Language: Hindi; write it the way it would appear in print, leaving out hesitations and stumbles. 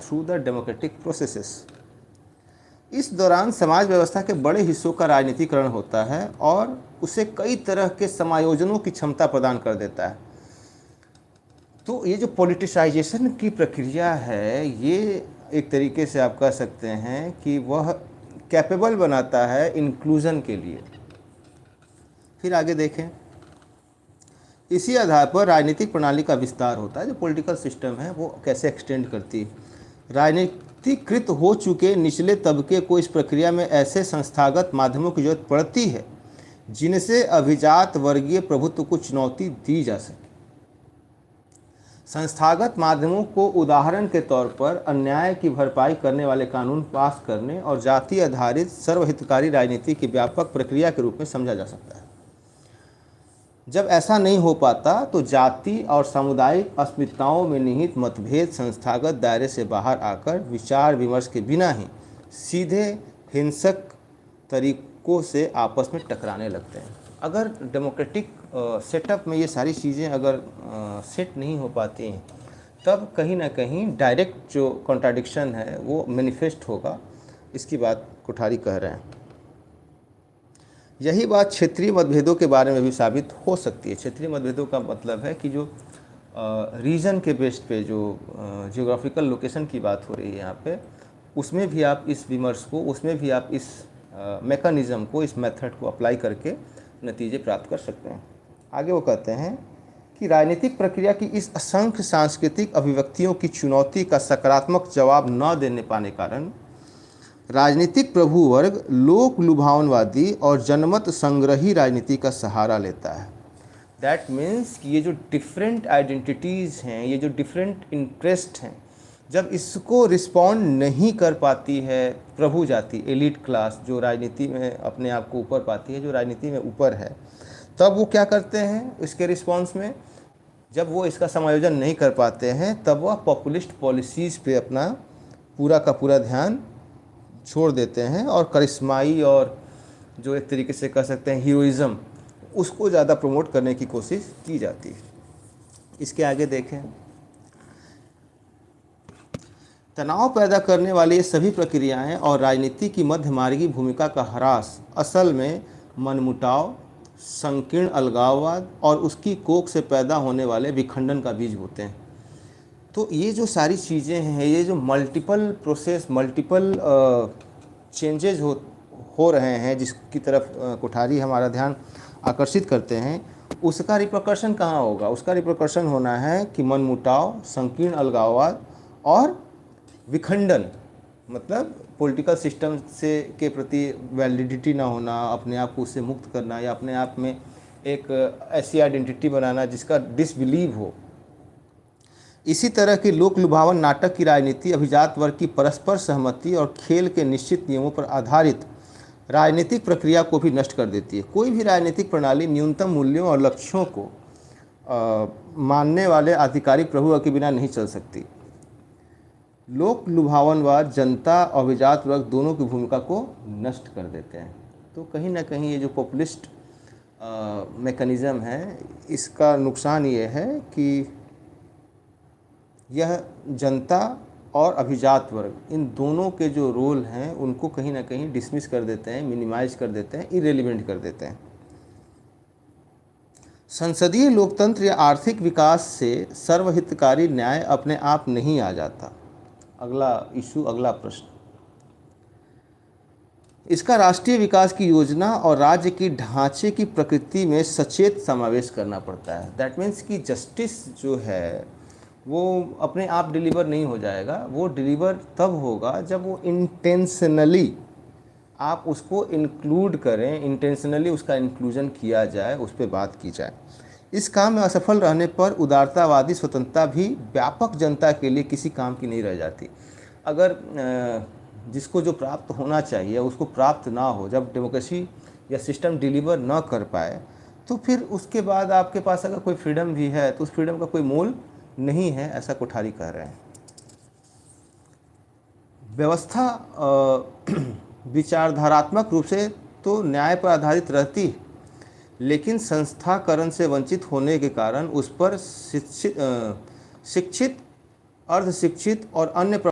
Through the democratic processes. इस दौरान समाज व्यवस्था के बड़े हिस्सों का राजनीतिकरण होता है और उसे कई तरह के समायोजनों की क्षमता प्रदान कर देता है। तो ये जो पॉलिटिसाइजेशन की प्रक्रिया है, ये एक तरीके से आप कह सकते हैं कि वह कैपेबल बनाता है इंक्लूजन के लिए। फिर आगे देखें, इसी आधार पर राजनीतिक प्रणाली का विस्तार होता है। जो पॉलिटिकल सिस्टम है वो कैसे एक्सटेंड करती है। राजनीतिकृत हो चुके निचले तबके को इस प्रक्रिया में ऐसे संस्थागत माध्यमों की जरूरत पड़ती है जिनसे अभिजात वर्गीय प्रभुत्व को चुनौती दी जा सके। संस्थागत माध्यमों को उदाहरण के तौर पर अन्याय की भरपाई करने वाले कानून पास करने और जाति आधारित सर्वहितकारी राजनीति की व्यापक प्रक्रिया के रूप में समझा जा सकता है। जब ऐसा नहीं हो पाता तो जाति और सामुदायिक अस्मिताओं में निहित मतभेद संस्थागत दायरे से बाहर आकर विचार विमर्श के बिना ही सीधे हिंसक तरीकों से आपस में टकराने लगते हैं। अगर डेमोक्रेटिक सेटअप में ये सारी चीज़ें अगर सेट नहीं हो पाती हैं, तब कहीं ना कहीं डायरेक्ट जो कॉन्ट्राडिक्शन है वो मैनिफेस्ट होगा। इसकी बात कोठारी कह रहे हैं। यही बात क्षेत्रीय मतभेदों के बारे में भी साबित हो सकती है। क्षेत्रीय मतभेदों का मतलब है कि जो रीजन के बेस्ड पे जो जियोग्राफिकल लोकेशन की बात हो रही है यहाँ पे, उसमें भी आप इस विमर्श को, उसमें भी आप इस मैकेनिज़्म को, इस मेथड को अप्लाई करके नतीजे प्राप्त कर सकते हैं। आगे वो कहते हैं कि राजनीतिक प्रक्रिया की इस असंख्य सांस्कृतिक अभिव्यक्तियों की चुनौती का सकारात्मक जवाब न देने पाने कारण राजनीतिक प्रभु वर्ग लोक लुभावनवादी और जनमत संग्रही राजनीति का सहारा लेता है। दैट मीन्स कि ये जो डिफरेंट आइडेंटिटीज़ हैं, ये जो डिफरेंट इंटरेस्ट हैं, जब इसको रिस्पॉन्ड नहीं कर पाती है प्रभु जाति, एलिट क्लास, जो राजनीति में अपने आप को ऊपर पाती है, जो राजनीति में ऊपर है, तब वो क्या करते हैं इसके रिस्पॉन्स में? जब वो इसका समायोजन नहीं कर पाते हैं, तब वह पॉपुलिस्ट पॉलिसीज़ पे अपना पूरा का पूरा ध्यान छोड़ देते हैं और करिश्माई और जो एक तरीके से कह सकते हैं हीरोइज़्म, उसको ज़्यादा प्रमोट करने की कोशिश की जाती है। इसके आगे देखें, तनाव पैदा करने वाली ये सभी प्रक्रियाएं और राजनीति की मध्यमार्गी भूमिका का ह्रास असल में मनमुटाव, संकीर्ण अलगाववाद और उसकी कोख से पैदा होने वाले विखंडन का बीज होते हैं। तो ये जो सारी चीज़ें हैं, ये जो मल्टीपल प्रोसेस, मल्टीपल चेंजेज हो रहे हैं, जिसकी तरफ कोठारी हमारा ध्यान आकर्षित करते हैं, उसका रिप्रकर्शन कहाँ होगा? उसका रिप्रकर्शन होना है कि मनमुटाव, संकीर्ण अलगाववाद और विखंडन, मतलब पॉलिटिकल सिस्टम से के प्रति वैलिडिटी ना होना, अपने आप को उससे मुक्त करना, या अपने आप में एक ऐसी आइडेंटिटी बनाना जिसका डिसबिलीव हो। इसी तरह की लोक लुभावन नाटक की राजनीति अभिजात वर्ग की परस्पर सहमति और खेल के निश्चित नियमों पर आधारित राजनीतिक प्रक्रिया को भी नष्ट कर देती है। कोई भी राजनीतिक प्रणाली न्यूनतम मूल्यों और लक्ष्यों को मानने वाले आधिकारिक प्रभुत्व के बिना नहीं चल सकती। लोक लुभावनवाद जनता और अभिजात वर्ग दोनों की भूमिका को नष्ट कर देते हैं। तो कहीं ना कहीं ये जो पॉपुलिस्ट मैकेनिज़्म है, इसका नुकसान ये है कि यह जनता और अभिजात वर्ग, इन दोनों के जो रोल हैं उनको कहीं ना कहीं डिसमिस कर देते हैं, मिनिमाइज कर देते हैं, इरेलीवेंट कर देते हैं। संसदीय लोकतंत्र या आर्थिक विकास से सर्वहितकारी न्याय अपने आप नहीं आ जाता। अगला इशू, अगला प्रश्न, इसका राष्ट्रीय विकास की योजना और राज्य की ढांचे की प्रकृति में सचेत समावेश करना पड़ता है। दैट मीन्स कि जस्टिस जो है वो अपने आप डिलीवर नहीं हो जाएगा। वो डिलीवर तब होगा जब वो इंटेंशनली आप उसको इंक्लूड करें, इंटेंशनली उसका इंक्लूजन किया जाए, उस पर बात की जाए। इस काम में असफल रहने पर उदारतावादी स्वतंत्रता भी व्यापक जनता के लिए किसी काम की नहीं रह जाती। अगर जिसको जो प्राप्त होना चाहिए उसको प्राप्त ना हो, जब डेमोक्रेसी या सिस्टम डिलीवर ना कर पाए, तो फिर उसके बाद आपके पास अगर कोई फ्रीडम भी है तो उस फ्रीडम का कोई मोल नहीं है, ऐसा कोठारी कह रहे हैं। व्यवस्था विचारधारात्मक रूप से तो न्याय पर आधारित रहती है, लेकिन संस्थाकरण से वंचित होने के कारण उस पर शिक्षित अर्धशिक्षित और अन्य